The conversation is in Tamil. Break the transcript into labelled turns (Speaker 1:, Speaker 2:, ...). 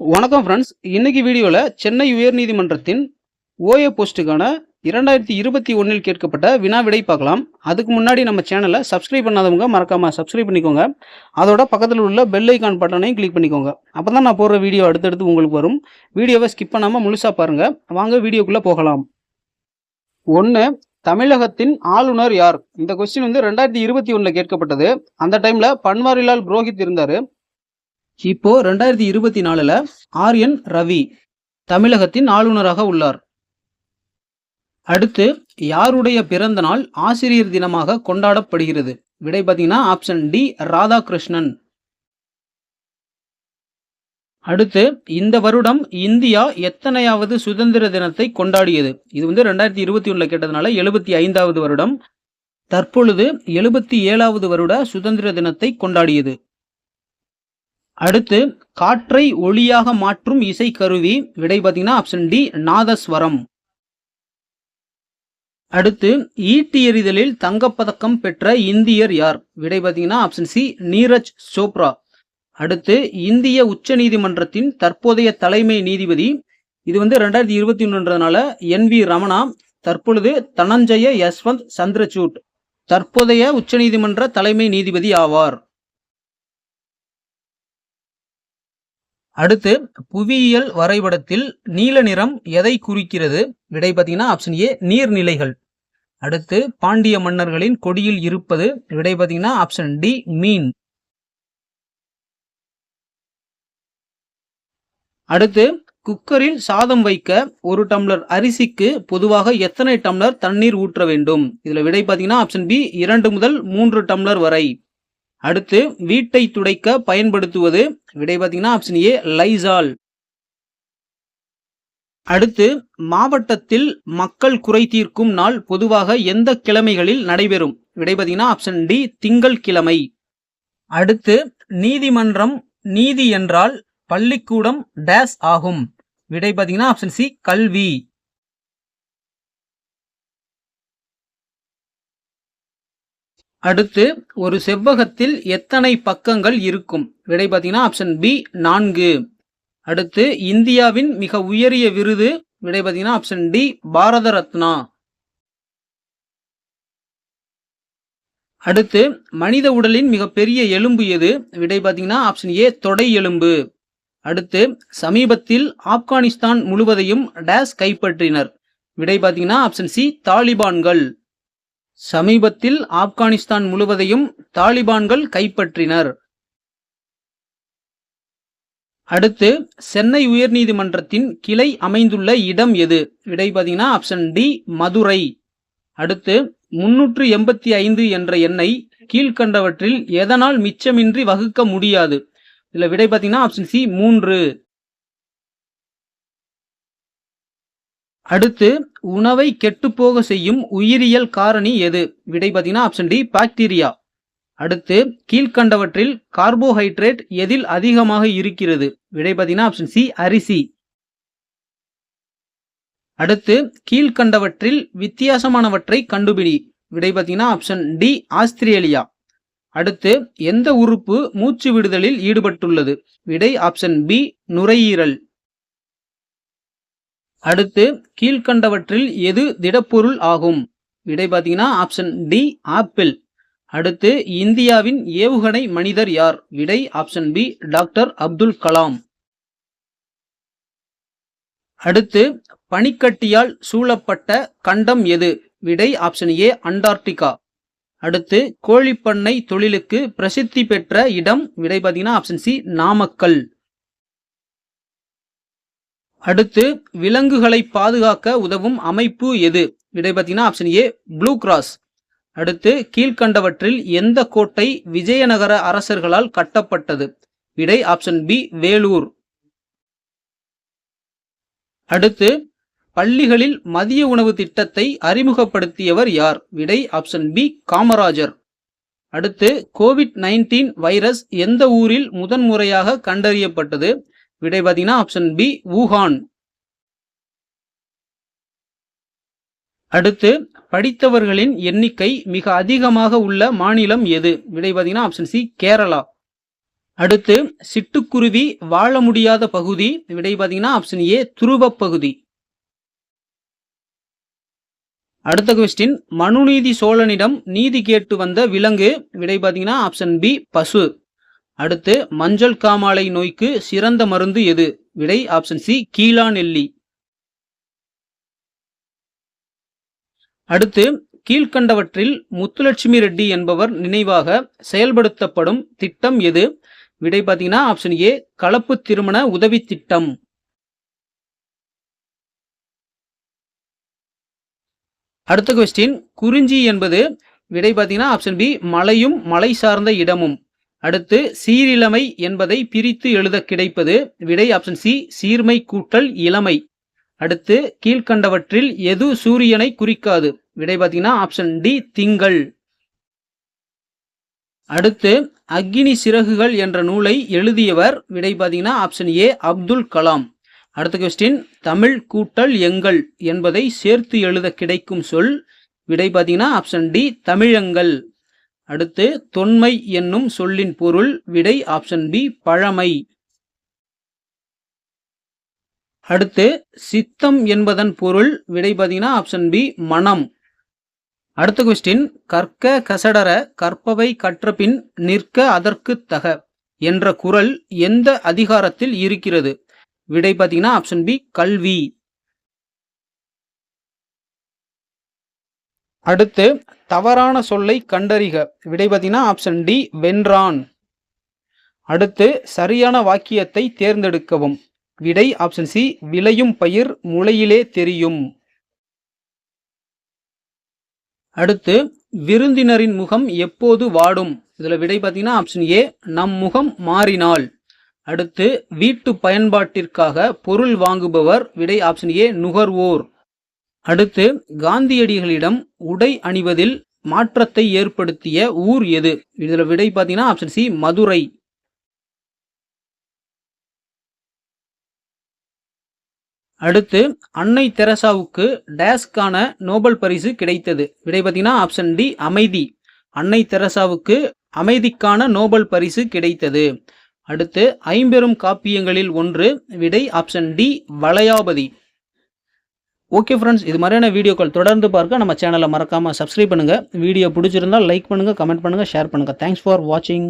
Speaker 1: வணக்கம் ஃப்ரெண்ட்ஸ். இன்னைக்கு வீடியோவில் சென்னை உயர்நீதிமன்றத்தின் ஓஏ போஸ்ட்டுக்கான 2021 கேட்கப்பட்ட வினா விடை பார்க்கலாம். அதுக்கு முன்னாடி நம்ம சேனலை சப்ஸ்கிரைப் பண்ணாதவங்க மறக்காமல் சப்ஸ்கிரைப் பண்ணிக்கோங்க. அதோட பக்கத்தில் உள்ள பெல் ஐக்கான் பட்டனையும் கிளிக் பண்ணிக்கோங்க. அப்போ தான் நான் போடுற வீடியோ அடுத்தடுத்து உங்களுக்கு வரும். வீடியோவை ஸ்கிப் பண்ணாமல் முழுசாக பாருங்கள். வாங்க வீடியோக்குள்ளே போகலாம். 1. தமிழகத்தின் ஆளுநர் யார்? இந்த கொஸ்டின் 2021 கேட்கப்பட்டது. அந்த டைமில் பன்வாரிலால் புரோஹித் இருந்தார். இப்போ 2024ல் ஆர்.என். ரவி தமிழகத்தின் ஆளுநராக உள்ளார். அடுத்து யாருடைய பிறந்த நாள் ஆசிரியர் தினமாக கொண்டாடப்படுகிறது? விடை பார்த்தீங்கன்னா ஆப்ஷன் டி ராதாகிருஷ்ணன். அடுத்து இந்த வருடம் இந்தியா எத்தனையாவது சுதந்திர தினத்தை கொண்டாடியது? இது 2021 கேட்டதுனால 75வது வருடம். தற்பொழுது 77வது வருட சுதந்திர தினத்தை கொண்டாடியது. அடுத்து காற்றை ஒளியாக மாற்றும் இசை கருவி? விடை பார்த்தீங்கன்னா ஆப்ஷன் டி நாதஸ்வரம். அடுத்து ஈட்டி எறிதலில் தங்கப்பதக்கம் பெற்ற இந்தியர் யார்? விடை பார்த்தீங்கன்னா ஆப்ஷன் சி நீரஜ் சோப்ரா. அடுத்து இந்திய உச்ச நீதிமன்றத்தின் தற்போதைய தலைமை நீதிபதி? இது 2021ன்றதுனால என்.வி. ரமணா. தற்பொழுது தனஞ்சய யஸ்வந்த் சந்திரசூட் தற்போதைய உச்சநீதிமன்ற தலைமை நீதிபதி ஆவார். அடுத்து புவியியல் வரைபடத்தில் நீல நிறம் எதை குறிக்கிறது? விடை பார்த்தீங்கன்னா ஆப்ஷன் ஏ நீர்நிலைகள். அடுத்து பாண்டிய மன்னர்களின் கொடியில் இருப்பது? விடை பார்த்தீங்கன்னா ஆப்ஷன் டி மீன். அடுத்து குக்கரில் சாதம் வைக்க 1 டம்ளர் அரிசிக்கு பொதுவாக எத்தனை டம்ளர் தண்ணீர் ஊற்ற வேண்டும்? இதுல விடை பார்த்தீங்கன்னா ஆப்ஷன் பி 2 முதல் 3 டம்ளர் வரை. அடுத்து வீட்டை துடைக்க பயன்படுத்துவது? விடை பார்த்தீங்கன்னா ஆப்ஷன் ஏ லைசால். அடுத்து மாவட்டத்தில் மக்கள் குறை தீர்க்கும் நாள் பொதுவாக எந்த கிழமைகளில் நடைபெறும்? விடை பார்த்தீங்கன்னா ஆப்ஷன் டி திங்கள் கிழமை. அடுத்து நீதிமன்றம் நீதி என்றால் பள்ளிக்கூடம் டேஸ் ஆகும்? விடை பார்த்தீங்கன்னா ஆப்ஷன் சி கல்வி. அடுத்து ஒரு செவ்வகத்தில் எத்தனை பக்கங்கள் இருக்கும்? விடை பார்த்தீங்கன்னா ஆப்ஷன் பி 4. அடுத்து இந்தியாவின் மிக உயரிய விருது? விடை பார்த்தீங்கன்னா ஆப்ஷன் டி பாரத ரத்னா. அடுத்து மனித உடலின் மிகப்பெரிய எலும்பு எது? விடை பார்த்தீங்கன்னா ஆப்ஷன் ஏ தொடை எலும்பு. அடுத்து சமீபத்தில் ஆப்கானிஸ்தான் முழுவதையும் டேஸ் கைப்பற்றினர்? விடை பார்த்தீங்கன்னா ஆப்ஷன் சி தாலிபான்கள். சமீபத்தில் ஆப்கானிஸ்தான் முழுவதையும் தாலிபான்கள் கைப்பற்றினர். அடுத்து சென்னை உயர்நீதிமன்றத்தின் கிளை அமைந்துள்ள இடம் எது? விடை பார்த்தீங்கன்னா ஆப்ஷன் டி மதுரை. அடுத்து 385 என்ற எண்ணை கீழ்கண்டவற்றில் எதனால் மிச்சமின்றி வகுக்க முடியாது? இதுல விடை பார்த்தீங்கன்னா ஆப்ஷன் சி 3. அடுத்து உணவை கெட்டுப்போக செய்யும் உயிரியல் காரணி எது? விடை பார்த்தீங்கன்னா ஆப்ஷன் டி பாக்டீரியா. அடுத்து கீழ்கண்டவற்றில் கார்போஹைட்ரேட் எதில் அதிகமாக இருக்கிறது? விடை பார்த்தீங்கன்னா ஆப்ஷன் சி அரிசி. அடுத்து கீழ்கண்டவற்றில் வித்தியாசமானவற்றை கண்டுபிடி? விடை பார்த்தீங்கன்னா ஆப்ஷன் டி ஆஸ்திரேலியா. அடுத்து எந்த உறுப்பு மூச்சு விடுதலில் ஈடுபட்டுள்ளது? விடை ஆப்ஷன் பி நுரையீரல். அடுத்து கீழ்கண்டவற்றில் எது திடப்பொருள் ஆகும்? விடை பார்த்தீங்கன்னா ஆப்ஷன் டி ஆப்பிள். அடுத்து இந்தியாவின் ஏவுகணை மனிதர் யார்? விடை option B doctor Abdul Kalam. அடுத்து பனிக்கட்டியால் சூழப்பட்ட கண்டம் எது? விடை ஆப்ஷன் ஏ அண்டார்டிகா. அடுத்து கோழிப்பண்ணை தொழிலுக்கு பிரசித்தி பெற்ற இடம்? விடை பார்த்தீங்கன்னா ஆப்ஷன் சி நாமக்கல். அடுத்து விலங்குகளை பாதுகாக்க உதவும் அமைப்பு எது? விடை பார்த்தீங்கன்னா ஆப்ஷன் ஏ ப்ளூ கிராஸ். அடுத்து கீழ்கண்டவற்றில் எந்த கோட்டை விஜயநகர அரசர்களால் கட்டப்பட்டது? விடை ஆப்ஷன் பி வேலூர். அடுத்து பள்ளிகளில் மதிய உணவு திட்டத்தை அறிமுகப்படுத்தியவர் யார்? விடை ஆப்ஷன் பி காமராஜர். அடுத்து கோவிட்-19 வைரஸ் எந்த ஊரில் முதன்முறையாக கண்டறியப்பட்டது? விடை பார்த்தீங்கன்னா ஆப்ஷன் பி வூஹான். அடுத்து படித்தவர்களின் எண்ணிக்கை மிக அதிகமாக உள்ள மாநிலம் எது? விடை பார்த்தீங்கன்னா ஆப்ஷன் சி கேரளா. அடுத்து சிட்டுக்குருவி வாழ முடியாத பகுதி. விடை பார்த்தீங்கன்னா ஆப்ஷன் ஏ துருவப் பகுதி. அடுத்த கொஸ்டின், மனுநீதி சோழனிடம் நீதி கேட்டு வந்த விலங்கு. விடை பார்த்தீங்கன்னா ஆப்ஷன் பி பசு. அடுத்து மஞ்சள் காமாலை நோய்க்கு சிறந்த மருந்து எது? விடை ஆப்ஷன் சி கீழாநெல்லி. அடுத்து கீழ்கண்டவற்றில் முத்துலட்சுமி ரெட்டி என்பவர் நினைவாக செயல்படுத்தப்படும் திட்டம் எது? விடை பார்த்தீங்கன்னா ஆப்ஷன் ஏ கலப்பு திருமண உதவி திட்டம். அடுத்த கொஸ்டின், குறிஞ்சி என்பது. விடை பார்த்தீங்கன்னா ஆப்ஷன் பி மலையும் மலை சார்ந்த இடமும். அடுத்து சீரிழமை என்பதை பிரித்து எழுத கிடைப்பது. விடை ஆப்ஷன் சி சீர்மை கூட்டல் இளமை. அடுத்து கீழ்கண்டவற்றில் எது சூரியனை குறிக்காது? விடை பார்த்தீங்கன்னா ஆப்ஷன் டி திங்கள். அடுத்து அக்னி சிறகுகள் என்ற நூலை எழுதியவர். விடை பார்த்தீங்கன்னா ஆப்ஷன் ஏ அப்துல் கலாம். அடுத்த கொஸ்டின், தமிழ் கூட்டல் எங்கள் என்பதை சேர்த்து எழுத கிடைக்கும் சொல். விடை பார்த்தீங்கன்னா ஆப்ஷன் டி தமிழங்கள். அடுத்து தொன்மை என்னும் சொல்லின் பொருள். விடை ஆப்ஷன் பி பழமை. அடுத்து சித்தம் என்பதன் பொருள். விடை பார்த்தீங்கன்னா ஆப்ஷன் பி மனம். அடுத்த கொஸ்டின், கற்க கசடர கற்பவை கற்றபின் நிற்க அதற்கு தக என்ற குறள் எந்த அதிகாரத்தில் இருக்கிறது? விடை பார்த்தீங்கன்னா ஆப்ஷன் பி கல்வி. அடுத்து தவறான சொல்லை கண்டறிக. விடை பார்த்தீங்கன்னா ஆப்ஷன் டி வென்றான். அடுத்து சரியான வாக்கியத்தை தேர்ந்தெடுக்கவும். விடை ஆப்ஷன் சி விளையும் பயிர் முளையிலே தெரியும். அடுத்து விருந்தினரின் முகம் எப்போது வாடும்? இதுல விடை பார்த்தீங்கன்னா ஆப்ஷன் ஏ நம் முகம் மாறினால். அடுத்து வீட்டு பயன்பாட்டிற்காக பொருள் வாங்குபவர். விடை ஆப்ஷன் ஏ நுகர்வோர். அடுத்து காந்தியடிகளிடம் உடை அணிவதில் மாற்றத்தை ஏற்படுத்திய ஊர் எது? இதுல விடை பார்த்தீங்கன்னா ஆப்ஷன் சி மதுரை. அடுத்து அன்னை தெரசாவுக்கு டேஸ்கான நோபல் பரிசு கிடைத்தது. விடை பார்த்தீங்கன்னா ஆப்ஷன் டி அமைதி. அன்னை தெரசாவுக்கு அமைதிக்கான நோபல் பரிசு கிடைத்தது. அடுத்து ஐம்பெரும் காப்பியங்களில் ஒன்று. விடை option D Valayapathi. Okay friends, இது மாதிரியான வீடியோக்கள் தொடர்ந்து பார்க்க நம்ம சேனலை மறக்காமல் சப்ஸ்கிரைப் பண்ணுங்கள். வீடியோ பிடிச்சிருந்தால் லைக் பண்ணுங்கள், கமெண்ட் பண்ணுங்கள், ஷேர் பண்ணுங்கள். தேங்க்ஸ் ஃபார் வாட்சிங்.